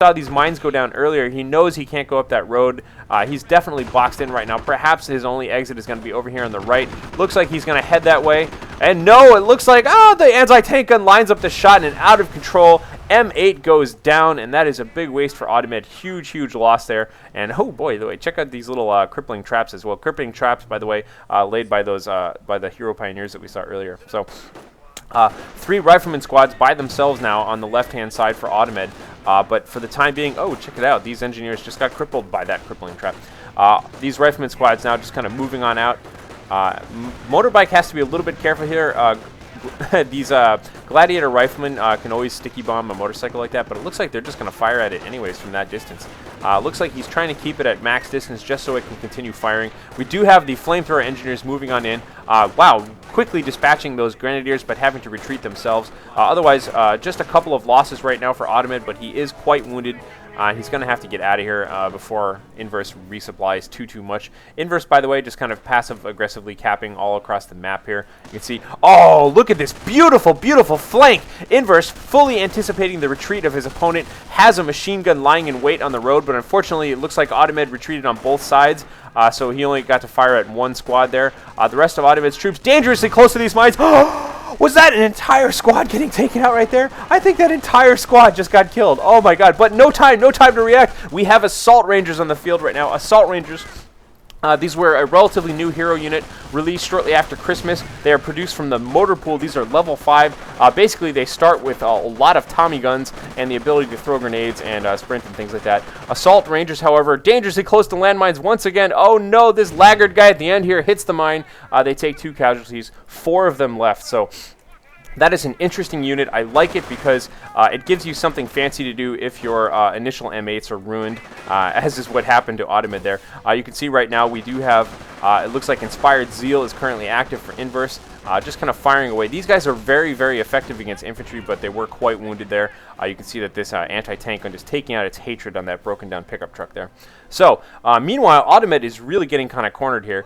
saw these mines go down earlier. He knows he can't go up that road. He's definitely boxed in right now. Perhaps his only exit is going to be over here on the right. Looks like he's going to head that way. And no, it looks like, the anti-tank gun lines up the shot and out of control. M8 goes down, and that is a big waste for Audemed. Huge, huge loss there. And oh boy, the way, check out these little crippling traps as well. Crippling traps, by the way, laid by those by the hero pioneers that we saw earlier. So 3 rifleman squads by themselves now on the left-hand side for Audemed. But for the time being, oh, check it out. These engineers just got crippled by that crippling trap. These rifleman squads now just kind of moving on out. Motorbike has to be a little bit careful here. These gladiator riflemen can always sticky bomb a motorcycle like that, but it looks like they're just going to fire at it anyways from that distance. Looks like he's trying to keep it at max distance just so it can continue firing. We do have the flamethrower engineers moving on in. Wow, quickly dispatching those grenadiers but having to retreat themselves. Otherwise, just a couple of losses right now for Audemed, but he is quite wounded. He's going to have to get out of here before Inverse resupplies too much. Inverse, by the way, just kind of passive-aggressively capping all across the map here. You can see, oh, look at this beautiful, beautiful flank. Inverse, fully anticipating the retreat of his opponent, has a machine gun lying in wait on the road, but unfortunately, it looks like Audemed retreated on both sides, so he only got to fire at one squad there. The rest of Audemed's troops dangerously close to these mines. Was that an entire squad getting taken out right there? I think that entire squad just got killed. Oh my god, but no time to react. We have Assault Rangers on the field right now. Assault Rangers, these were a relatively new hero unit released shortly after Christmas. They are produced from the motor pool. These are level 5. Basically, they start with a lot of Tommy guns and the ability to throw grenades and sprint and things like that. Assault Rangers, however, dangerously close to landmines once again. Oh no, this laggard guy at the end here hits the mine. They take 2 casualties, 4 of them left. So that is an interesting unit. I like it because it gives you something fancy to do if your initial M8s are ruined, as is what happened to Audemed there. You can see right now we do have, it looks like Inspired Zeal is currently active for Inverse, just kind of firing away. These guys are very, very effective against infantry, but they were quite wounded there. You can see that this anti-tank gun is taking out its hatred on that broken down pickup truck there. So, meanwhile, Audemed is really getting kind of cornered here.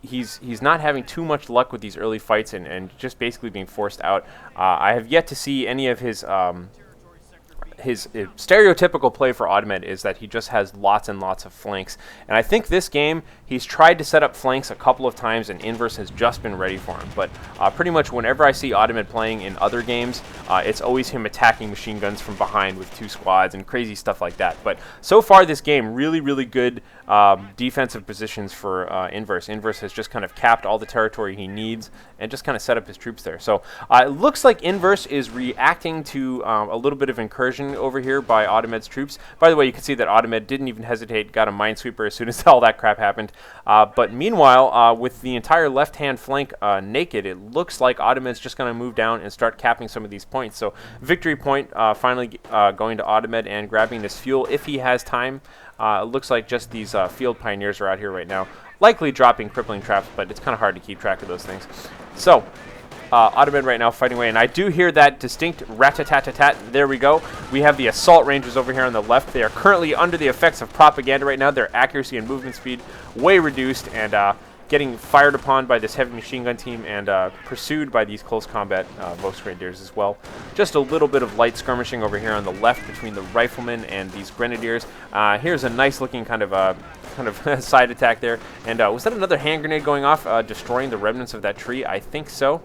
He's not having too much luck with these early fights and just basically being forced out. I have yet to see any of his stereotypical play for Audemed is that he just has lots and lots of flanks. And I think this game, he's tried to set up flanks a couple of times and Inverse has just been ready for him. But pretty much whenever I see Audemed playing in other games, it's always him attacking machine guns from behind with 2 squads and crazy stuff like that. But so far this game, really, really good defensive positions for Inverse. Inverse has just kind of capped all the territory he needs and just kind of set up his troops there. So it looks like Inverse is reacting to a little bit of incursion over here by Audemed's troops. By the way, you can see that Audemed didn't even hesitate, got a minesweeper as soon as all that crap happened. But meanwhile, with the entire left-hand flank naked, it looks like Audemed's just going to move down and start capping some of these points. So victory point finally going to Audemed and grabbing this fuel if he has time. It looks like just these field pioneers are out here right now, likely dropping crippling traps, but it's kind of hard to keep track of those things. So Audemed right now fighting away, and I do hear that distinct rat-a-tat-tat-tat. There we go. We have the Assault Rangers over here on the left. They are currently under the effects of propaganda right now. Their accuracy and movement speed way reduced, and getting fired upon by this heavy machine gun team and pursued by these close combat Volksgrenadiers as well. Just a little bit of light skirmishing over here on the left between the riflemen and these grenadiers. Here's a nice looking kind of side attack there. And was that another hand grenade going off, destroying the remnants of that tree? I think so.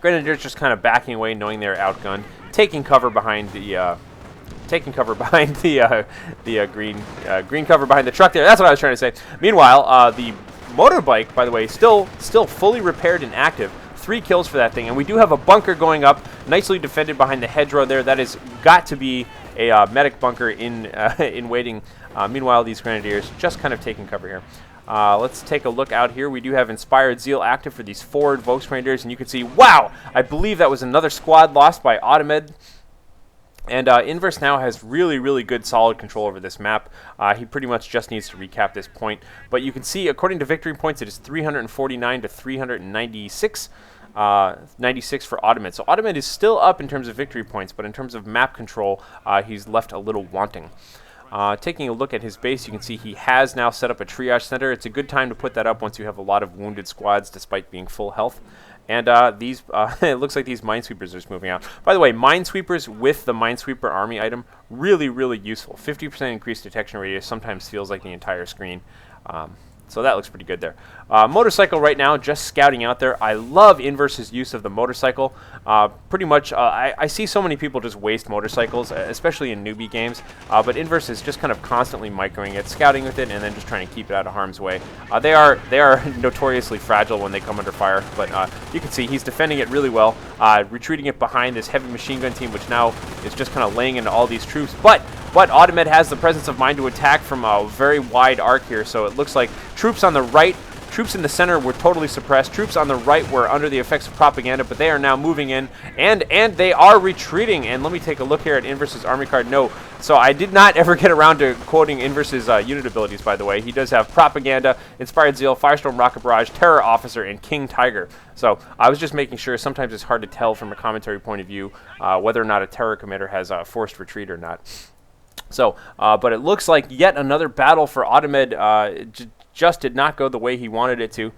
Grenadiers just kind of backing away, knowing they're outgunned, taking cover behind the green cover behind the truck there. That's what I was trying to say. Meanwhile, the motorbike, by the way, still fully repaired and active. 3 kills for that thing, and we do have a bunker going up, nicely defended behind the hedgerow there. That has got to be a medic bunker in waiting. Meanwhile, these grenadiers just kind of taking cover here. Let's take a look out here. We do have Inspired Zeal active for these forward Volksgrenadiers, and you can see, wow, I believe that was another squad lost by Audemed. And Inverse now has really, really good solid control over this map. He pretty much just needs to recap this point. But you can see, according to victory points, it is 349 to 396. 96 for Audemed. So Audemed is still up in terms of victory points, but in terms of map control, he's left a little wanting. Taking a look at his base, you can see he has now set up a triage center. It's a good time to put that up once you have a lot of wounded squads despite being full health. And it looks like these Minesweepers are just moving out. By the way, Minesweepers with the Minesweeper army item, really, really useful. 50% increased detection radius sometimes feels like the entire screen. So that looks pretty good there. Motorcycle right now, just scouting out there. I love Inverse's use of the motorcycle. Pretty much, I see so many people just waste motorcycles, especially in newbie games. But Inverse is just kind of constantly microing it, scouting with it, and then just trying to keep it out of harm's way. They are notoriously fragile when they come under fire, but you can see he's defending it really well, retreating it behind this heavy machine gun team, which now is just kind of laying into all these troops. But Audemed has the presence of mind to attack from a very wide arc here, so it looks like troops on the right, troops in the center were totally suppressed. Troops on the right were under the effects of propaganda, but they are now moving in, and they are retreating. And let me take a look here at Inverse's army card. No, so I did not ever get around to quoting Inverse's unit abilities, by the way. He does have Propaganda, Inspired Zeal, Firestorm, Rocket Barrage, Terror Officer, and King Tiger. So I was just making sure. Sometimes it's hard to tell from a commentary point of view whether or not a Terror Commander has forced retreat or not. So, but it looks like yet another battle for Audemed just did not go the way he wanted it to.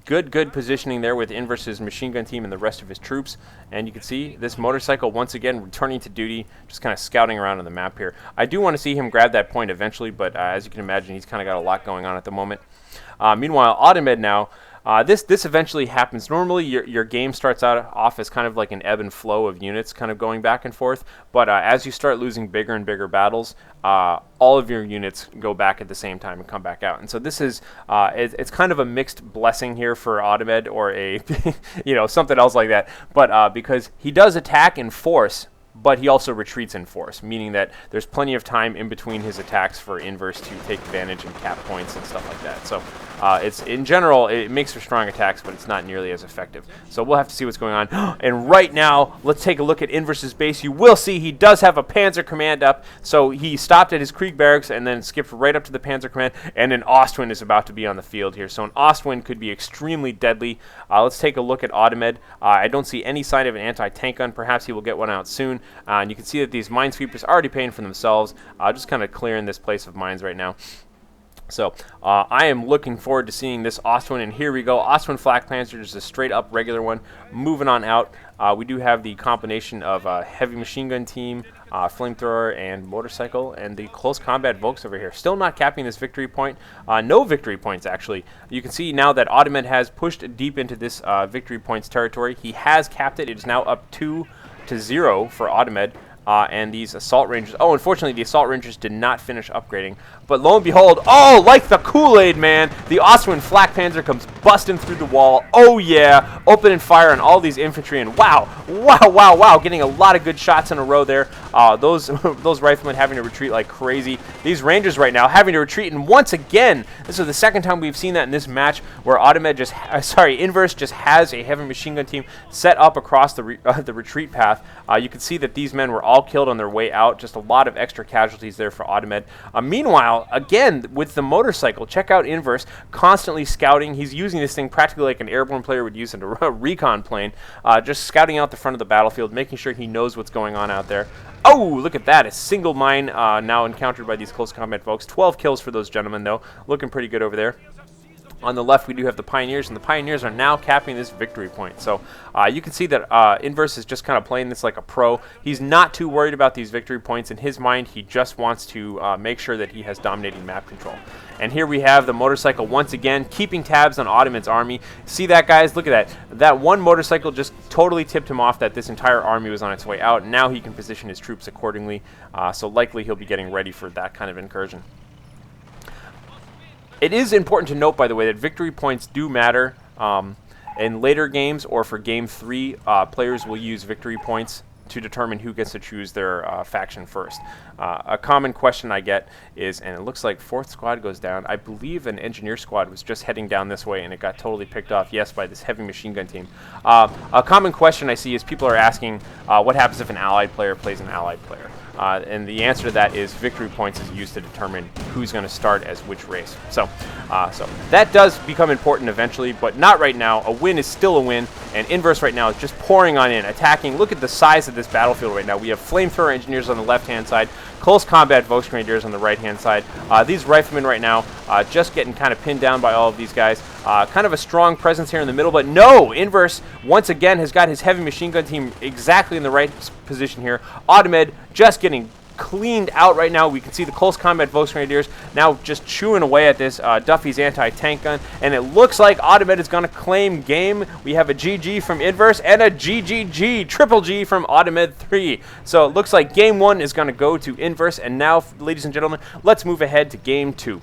Good positioning there with Inverse's machine gun team and the rest of his troops. And you can see this motorcycle once again returning to duty, just kind of scouting around on the map here. I do want to see him grab that point eventually, but as you can imagine, he's kind of got a lot going on at the moment. Meanwhile, Audemed now, this eventually happens. Normally, your game starts out off as kind of like an ebb and flow of units kind of going back and forth, but as you start losing bigger and bigger battles, all of your units go back at the same time and come back out. And so this is, it's kind of a mixed blessing here for Audemed, or a, something else like that, but because he does attack in force, but he also retreats in force, meaning that there's plenty of time in between his attacks for Inverse to take advantage and cap points and stuff like that. So it's, in general, it makes for strong attacks, but it's not nearly as effective. So we'll have to see what's going on. And right now, let's take a look at Inverse's base. You will see he does have a Panzer Command up, so he stopped at his Krieg Barracks and then skipped right up to the Panzer Command, and an Ostwind is about to be on the field here. So an Ostwind could be extremely deadly. Let's take a look at Audemed. I don't see any sign of an anti-tank gun. Perhaps he will get one out soon. And you can see that these Minesweepers are already paying for themselves, just kind of clearing this place of mines right now. So I am looking forward to seeing this Ostwind, and here we go. Ostwind Flak Panzer, just a straight up regular one. Moving on out, we do have the combination of heavy machine gun team, flamethrower, and motorcycle, and the close combat Volks over here. Still not capping this victory point. No victory points, actually. You can see now that Audemed has pushed deep into this victory points territory. He has capped it. It is now up 2-0 for Audemed. And these Assault Rangers, unfortunately the Assault Rangers did not finish upgrading, but lo and behold, like the Kool-Aid man, the Ostwind Flak Panzer comes busting through the wall. Oh yeah, opening fire on all these infantry, and wow, getting a lot of good shots in a row there. Those riflemen having to retreat like crazy. These Rangers right now having to retreat, and once again, this is the second time we've seen that in this match, where Inverse just has a heavy machine gun team set up across the retreat path. You can see that these men were all killed on their way out. Just a lot of extra casualties there for Audemed. Meanwhile, again, with the motorcycle, check out Inverse, constantly scouting. He's using this thing practically like an airborne player would use in a recon plane, just scouting out the front of the battlefield, making sure he knows what's going on out there. Oh, look at that. A single mine now encountered by these close combat folks. 12 kills for those gentlemen, though. Looking pretty good over there. On the left, we do have the Pioneers, and the Pioneers are now capping this victory point. So you can see that Inverse is just kind of playing this like a pro. He's not too worried about these victory points. In his mind, he just wants to make sure that he has dominating map control. And here we have the motorcycle once again, keeping tabs on Audemed's army. See that, guys? Look at that. That one motorcycle just totally tipped him off that this entire army was on its way out. Now he can position his troops accordingly. So likely he'll be getting ready for that kind of incursion. It is important to note, by the way, that victory points do matter. In later games or for Game 3, players will use victory points to determine who gets to choose their faction first. A common question I get is, and it looks like 4th squad goes down. I believe an engineer squad was just heading down this way, and it got totally picked off, yes, by this heavy machine gun team. A common question I see is people are asking, what happens if an allied player plays an allied player? And the answer to that is victory points is used to determine who's going to start as which race. So that does become important eventually, but not right now. A win is still a win, and Inverse right now is just pouring on in, attacking. Look at the size of this battlefield right now. We have flamethrower engineers on the left-hand side, close combat Volksgrenadiers on the right-hand side. These riflemen right now just getting kind of pinned down by all of these guys. Kind of a strong presence here in the middle, but no, Inverse once again has got his heavy machine gun team exactly in the right position here. Audemed just getting cleaned out right now. We can see the close combat Volksgrenadiers now just chewing away at this Duffy's anti-tank gun, and it looks like Audemed is going to claim game. We have a GG from Inverse and a GGG, triple G from Audemed 3. So it looks like game 1 is going to go to Inverse, and now, ladies and gentlemen, let's move ahead to game 2.